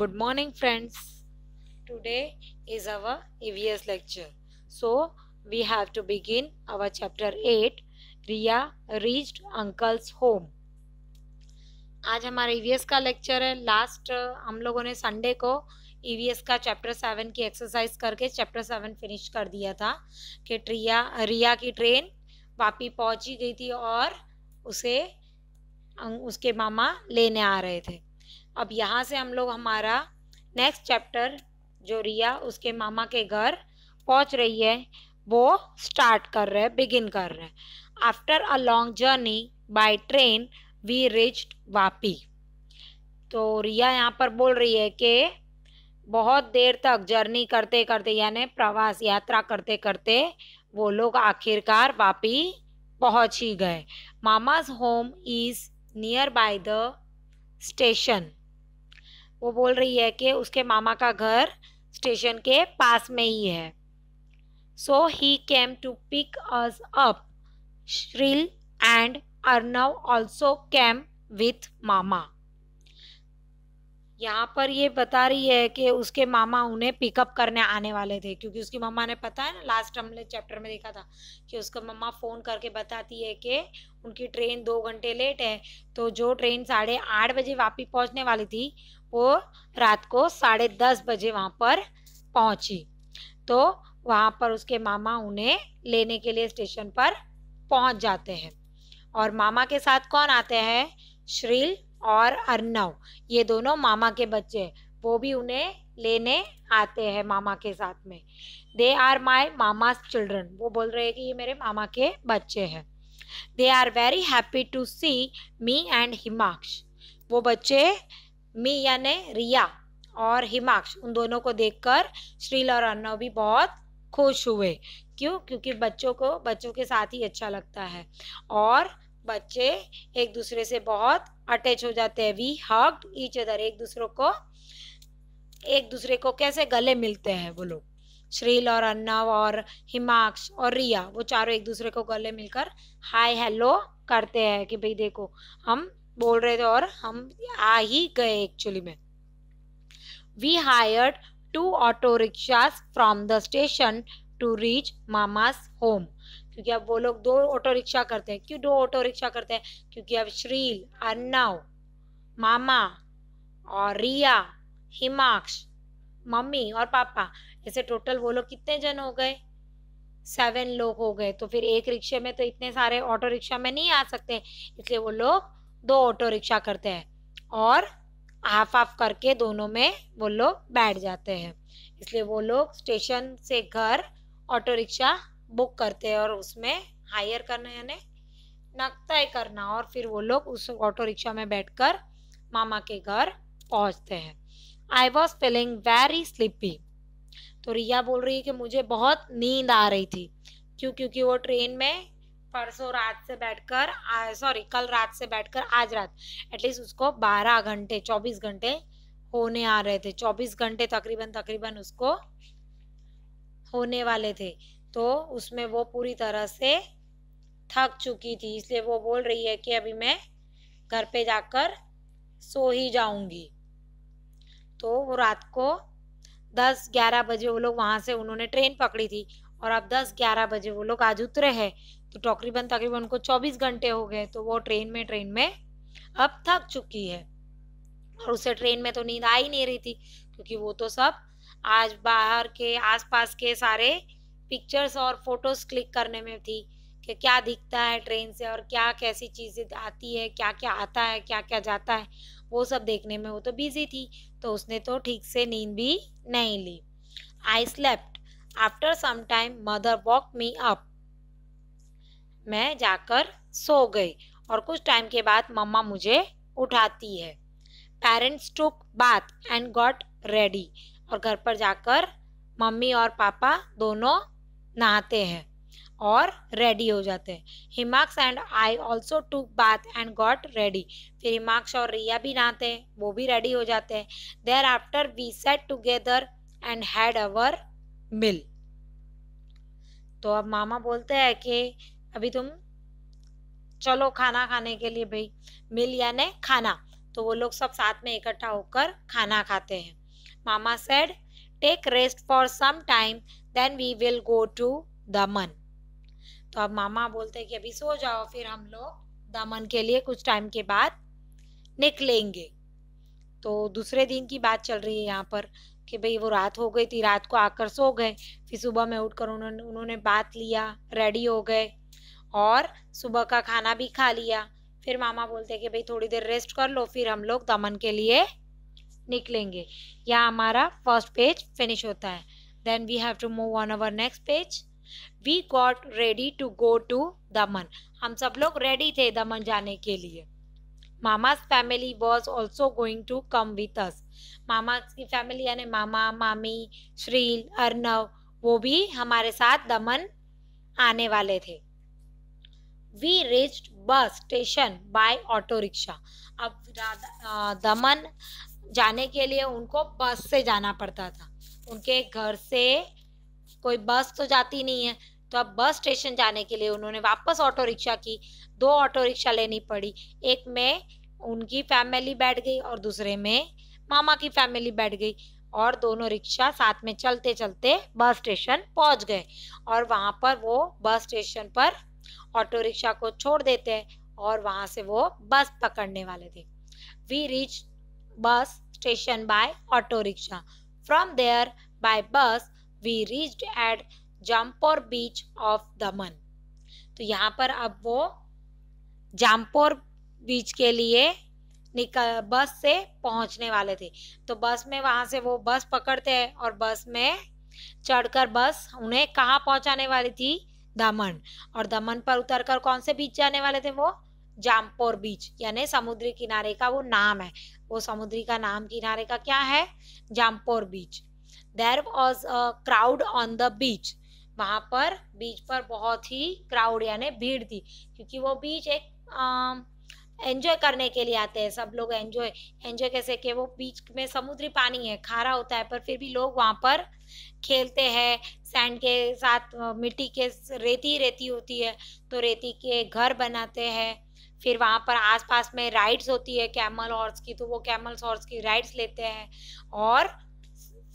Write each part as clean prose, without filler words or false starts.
Good morning, friends. Today is our EVS lecture. So, we have to begin our chapter 8. Riya reached uncle's home. आज हमारा EVS का lecture है. Last हम लोगों ने Sunday को EVS का चैप्टर 7 की एक्सरसाइज करके चैप्टर 7 फिनिश कर दिया था कि रिया की ट्रेन वापी पहुंची गई थी और उसे उसके मामा लेने आ रहे थे. अब यहाँ से हम लोग हमारा नेक्स्ट चैप्टर जो रिया उसके मामा के घर पहुंच रही है वो स्टार्ट कर रहे हैं, बिगिन कर रहे हैं. After a long journey by train we reached Vapi. तो रिया यहाँ पर बोल रही है कि बहुत देर तक जर्नी करते करते यानी प्रवास यात्रा करते करते वो लोग आखिरकार वापी पहुंच ही गए. Mama's home is near by the station. वो बोल रही है कि उसके मामा का घर स्टेशन के पास में ही है. So he came to pick us up. Shreel and Arnav also came with mama. यहाँ पर ये बता रही है कि उसके मामा उन्हें पिकअप करने आने वाले थे, क्योंकि उसकी मम्मा ने पता है ना, लास्ट हमने चैप्टर में देखा था कि उसका मम्मा फ़ोन करके बताती है कि उनकी ट्रेन 2 घंटे लेट है. तो जो ट्रेन 8:30 बजे वापी पहुँचने वाली थी वो रात को 10:30 बजे वहाँ पर पहुँची. तो वहाँ पर उसके मामा उन्हें लेने के लिए स्टेशन पर पहुँच जाते हैं. और मामा के साथ कौन आते हैं? श्रील और अर्नव. ये दोनों मामा के बच्चे, वो भी उन्हें लेने आते हैं मामा के साथ में. दे आर माई मामाज चिल्ड्रन. वो बोल रहे हैं कि ये मेरे मामा के बच्चे हैं. They are very happy to see me and Himaksh. वो बच्चे मी यानी रिया और हिमाक्ष उन दोनों को देखकर श्रील और अर्नव भी बहुत खुश हुए. क्यों? क्योंकि बच्चों के साथ ही अच्छा लगता है और बच्चे एक दूसरे से बहुत अटैच हो जाते हैं. We hugged each other. एक दूसरे को कैसे गले मिलते हैं वो लोग. श्रील और अर्नव और हिमाक्ष और रिया वो चारों एक दूसरे को गले मिलकर हाय हेलो करते हैं कि भाई देखो हम बोल रहे थे और हम आ ही गए एक्चुअली में. We hired 2 auto rickshaws from the station to reach मामाज होम. क्योंकि अब वो लोग 2 ऑटो रिक्शा करते हैं. क्यों 2 ऑटो रिक्शा करते हैं? क्योंकि अब श्रील, अर्नव, मामा और रिया, हिमाक्ष, मम्मी और पापा ऐसे टोटल वो लोग कितने जन हो गए? 7 लोग हो गए. तो फिर एक रिक्शे में तो इतने सारे ऑटो रिक्शा में नहीं आ सकते, इसलिए वो लोग 2 ऑटो रिक्शा करते हैं और हाफ हाफ करके दोनों में वो लोग बैठ जाते हैं. इसलिए वो लोग स्टेशन से घर ऑटो रिक्शा बुक करते हैं और उसमें हायर करना यानी तय करना और फिर वो लोग उस ऑटो रिक्शा में बैठकर मामा के घर पहुंचते हैं. I was feeling very sleepy. तो रिया बोल रही है कि मुझे बहुत नींद आ रही थी. क्यों? क्योंकि वो ट्रेन में कल रात से बैठकर आज रात एटलीस्ट उसको 12 घंटे 24 घंटे होने आ रहे थे. 24 घंटे तकरीबन उसको होने वाले थे. तो उसमें वो पूरी तरह से थक चुकी थी. इसलिए वो बोल रही है कि अभी मैं घर पे जाकर सो ही जाऊंगी. तो वो रात को 10-11 बजे वो लोग वहाँ से उन्होंने ट्रेन पकड़ी थी और अब 10-11 बजे वो लोग आज उतरे हैं. तो तकरीबन उनको 24 घंटे हो गए. तो वो ट्रेन में अब थक चुकी है और उसे ट्रेन में तो नींद आ ही नहीं रही थी, क्योंकि वो तो सब आज बाहर के आसपास के सारे पिक्चर्स और फोटोज क्लिक करने में थी कि क्या दिखता है ट्रेन से और क्या कैसी चीज़ें आती है, क्या क्या आता है, क्या क्या जाता है, वो सब देखने में वो तो बिजी थी. तो उसने तो ठीक से नींद भी नहीं ली. I slept. After some time mother woke me up. मैं जाकर सो गई और कुछ टाइम के बाद मम्मा मुझे उठाती है. Parents took bath and got ready. और घर पर जाकर मम्मी और पापा दोनों नहाते हैं और रेडी हो जाते हैं. Himaksh and I also took bath and got ready. फिर हिमाक्ष और रिया भी नहाते हैं, वो भी रेडी हो जाते हैं. Thereafter we sat together and had our meal. तो अब मामा बोलते हैं कि अभी तुम चलो खाना खाने के लिए. भाई मील यानी खाना. तो वो लोग सब साथ में इकट्ठा होकर खाना खाते हैं। Mama said take rest for some time then we will go to Daman. तो अब मामा बोलते हैं कि अभी सो जाओ, फिर हम लोग दमन के लिए कुछ टाइम के बाद निकलेंगे। तो दूसरे दिन की बात चल रही है यहाँ पर कि भाई वो रात हो गई थी, रात को आकर सो गए, फिर सुबह में उठकर उन्होंने बात लिया, रेडी हो गए और सुबह का खाना भी खा लिया। फिर मामा बोलते हैं कि भाई थोड़ी देर रेस्ट कर लो, फिर हम लोग दमन के लिए निकलेंगे। यहाँ हमारा फर्स्ट पेज फिनिश होता है। Then we have to move on our next page. We got ready to go to Daman. हम सब लोग रेडी थे दमन जाने के लिए। Mama's family was also going to come with us. मामा की फैमिली यानी मामा, मामी, श्रील, अर्नव, वो भी हमारे साथ दमन आने वाले थे। We reached bus station by auto rickshaw. अब दमन जाने के लिए उनको बस से जाना पड़ता था। उनके घर से कोई बस तो जाती नहीं है, तो अब बस स्टेशन जाने के लिए उन्होंने वापस ऑटो रिक्शा की। 2 ऑटो रिक्शा लेनी पड़ी। एक में उनकी फैमिली बैठ गई और दूसरे में मामा की फैमिली बैठ गई, और दोनों रिक्शा साथ में चलते चलते बस स्टेशन पहुंच गए। और वहां पर वो बस स्टेशन पर ऑटो रिक्शा को छोड़ देते हैं और वहां से वो बस पकड़ने वाले थे। We reach bus station by auto rickshaw. From there by bus we reached at Jampore beach of Daman. तो यहाँ पर अब वो जामपोर बीच के लिए बस से पहुंचने वाले थे। तो बस में वहां से वो बस पकड़ते हैं और बस में चढ़कर बस उन्हें कहाँ पहुंचाने वाली थी? दमन। और दमन पर उतरकर कौन से बीच जाने वाले थे वो? जामपोर बीच, यानी समुद्री किनारे का वो नाम है। वो समुद्री का नाम किनारे का क्या है? Jampore beach. There was a crowd on the beach. वहां पर बीच पर बहुत ही क्राउड यानी भीड़ थी, क्योंकि वो बीच एक एंजॉय करने के लिए आते हैं सब लोग। एंजॉय कैसे कि वो बीच में समुद्री पानी है, खारा होता है, पर फिर भी लोग वहां पर खेलते हैं सैंड के साथ। मिट्टी के रेती होती है तो रेती के घर बनाते हैं। फिर वहां पर आसपास में राइड्स होती है कैमल हॉर्स की, तो वो कैमल हॉर्स की राइड्स लेते हैं। और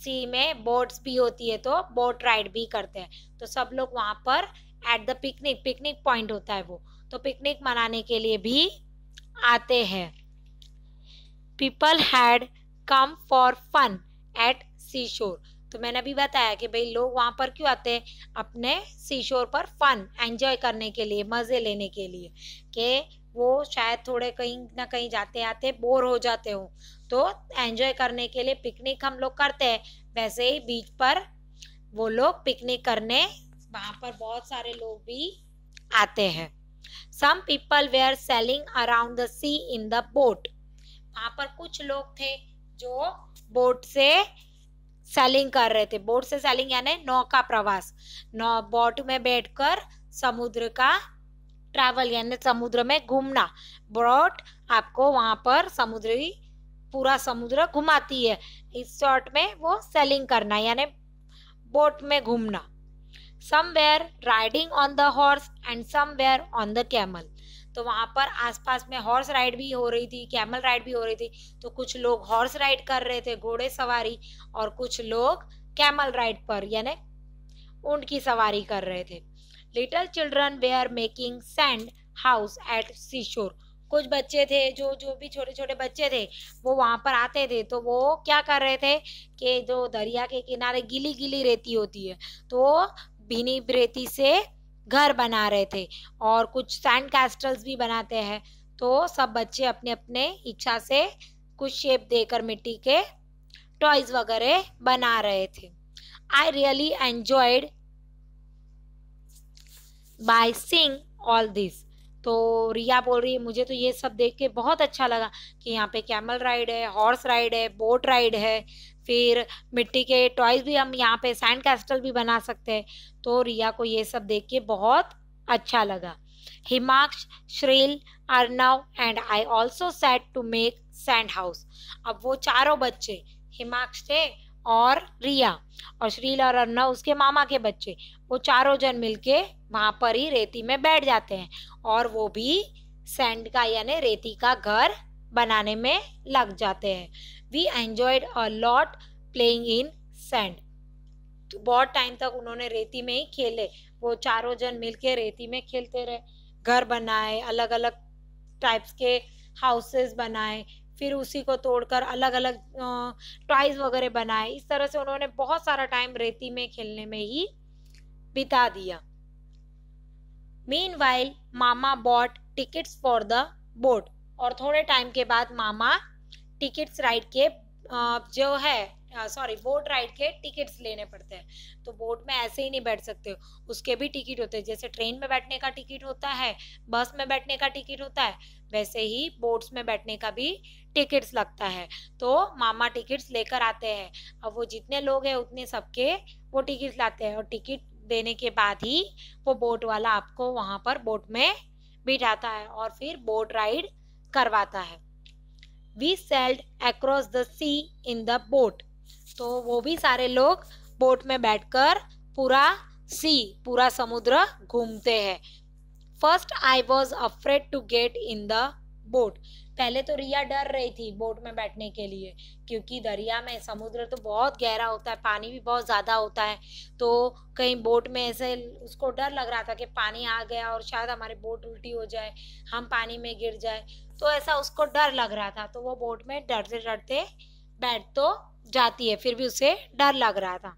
सी में बोट्स भी होती है तो बोट राइड भी करते हैं। तो सब लोग वहां पर एट द पिकनिक पॉइंट होता है वो, तो पिकनिक मनाने के लिए भी आते हैं। People had come for fun at sea shore. तो मैंने अभी बताया कि भाई लोग वहां पर क्यों आते हैं? अपने सी शोर पर फन एंजॉय करने के लिए, मजे लेने के लिए, कि वो शायद थोड़े कहीं ना कहीं जाते आते बोर हो जाते हो, तो एंजॉय करने के लिए पिकनिक हम लोग करते हैं। वैसे ही बीच पर वो लोग पिकनिक करने वहां पर बहुत सारे लोग भी आते हैं। Some people were sailing around the sea in the boat. वहां पर कुछ लोग थे जो बोट से सेलिंग कर रहे थे। बोट से सेलिंग यानी नौका प्रवास, बोट में बैठकर समुद्र का ट्रैवल यानी समुद्र में घूमना। बोट आपको वहां पर पूरा समुद्र घुमाती है। इस शॉर्ट में वो सेलिंग करना यानी बोट में घूमना। Some were riding on the horse and some were on the camel. तो वहां पर आसपास में हॉर्स राइड भी हो रही थी, कैमल राइड भी हो रही थी। तो कुछ लोग हॉर्स राइड कर रहे थे, घोड़े सवारी, और कुछ लोग कैमल राइड पर यानी ऊंट की सवारी कर रहे थे। Little children were making sand house at sea shore. कुछ बच्चे थे जो भी छोटे छोटे बच्चे थे वो वहां पर आते थे, तो वो क्या कर रहे थे कि जो दरिया के किनारे गीली गीली रेती होती है तो भीनी रेती से घर बना रहे थे, और कुछ सैंड कैस्टल्स भी बनाते हैं। तो सब बच्चे अपने अपने इच्छा से कुछ शेप देकर मिट्टी के टॉयज वगैरह बना रहे थे। I really enjoyed by seeing all this. तो रिया बोल रही है मुझे तो ये सब देख के बहुत अच्छा लगा कि यहाँ पे कैमल राइड है, हॉर्स राइड है, बोट राइड है, फिर मिट्टी के टॉयज भी हम यहाँ पे सैंड कैस्टल भी बना सकते हैं। तो रिया को ये सब देख के बहुत अच्छा लगा। Himaksh, Shreel, Arnav and I also sat to make sand house. अब वो चारों बच्चे, हिमाक्ष थे और रिया और श्रील और अर्नव उसके मामा के बच्चे, वो चारों जन मिलके वहां पर ही रेती में बैठ जाते हैं और वो भी सैंड का यानी रेती का घर बनाने में लग जाते हैं। We enjoyed a lot playing in sand. तो बहुत टाइम तक उन्होंने रेती में ही खेले, वो चारों जन मिलके रेती में खेलते रहे, घर बनाए, अलग अलग टाइप्स के हाउसेस बनाए, फिर उसी को तोड़कर अलग अलग टॉयज वगैरह बनाए। इस तरह से उन्होंने बहुत सारा टाइम रेती में खेलने में ही बिता दिया। मीनवाइल मामा bought tickets for the boat. और थोड़े टाइम के बाद मामा टिकट्स राइड के जो है बोट राइड के टिकट्स लेने पड़ते हैं। तो बोट में ऐसे ही नहीं बैठ सकते, उसके भी टिकट होते हैं। जैसे ट्रेन में बैठने का टिकट होता है, बस में बैठने का टिकट होता है, वैसे ही बोट्स में बैठने का भी टिकट्स लगता है। तो मामा टिकट्स लेकर आते हैं। अब वो जितने लोग हैं उतने सबके वो टिकट लाते हैं, और टिकट देने के बाद ही वो बोट वाला आपको वहां पर बोट में बिठाता है और फिर बोट राइड करवाता है। We sailed across the sea in the boat। तो वो भी सारे लोग बोट में बैठकर पूरा समुद्र घूमते हैं। First I was afraid to get in the boat. पहले तो रिया डर रही थी बोट में बैठने के लिए, क्योंकि दरिया में समुद्र तो बहुत गहरा होता है, पानी भी बहुत ज्यादा होता है, तो कहीं बोट में ऐसे उसको डर लग रहा था कि पानी आ गया और शायद हमारी बोट उल्टी हो जाए, हम पानी में गिर जाए, तो ऐसा उसको डर लग रहा था। तो वो बोट में डरते डरते बैठ तो जाती है, फिर भी उसे डर लग रहा था।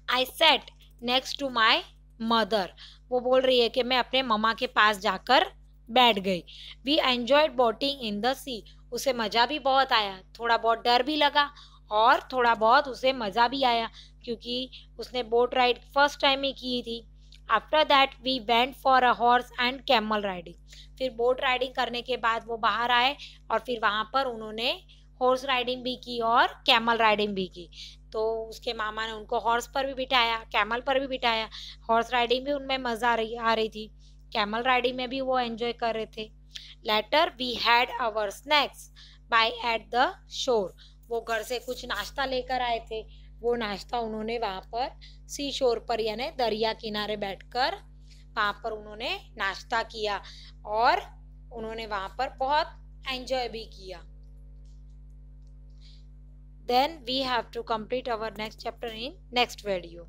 I sat next to my mother. वो बोल रही है कि मैं अपने मम्मा के पास जाकर बैठ गई। We enjoyed boating in the sea. उसे मजा भी बहुत आया, थोड़ा बहुत डर भी लगा और थोड़ा बहुत उसे मजा भी आया, क्योंकि उसने बोट राइड फर्स्ट टाइम ही की थी। After that we went for a horse and camel riding. फिर बोट राइडिंग करने के बाद वो बाहर आए और फिर वहां पर उन्होंने हॉर्स राइडिंग भी की और कैमल राइडिंग भी की। तो उसके मामा ने उनको हॉर्स पर भी बिठाया, कैमल पर भी बिठाया। हॉर्स राइडिंग भी उनमें मजा आ रही थी, कैमल राइडिंग में भी वो एंजॉय कर रहे थे। Later we had our snacks by at the shore. वो घर से कुछ नाश्ता लेकर आए थे, वो नाश्ता उन्होंने वहां पर सी शोर पर यानी दरिया किनारे बैठकर वहां पर उन्होंने नाश्ता किया और उन्होंने वहां पर बहुत एंजॉय भी किया। Then we have to complete our next chapter in next video.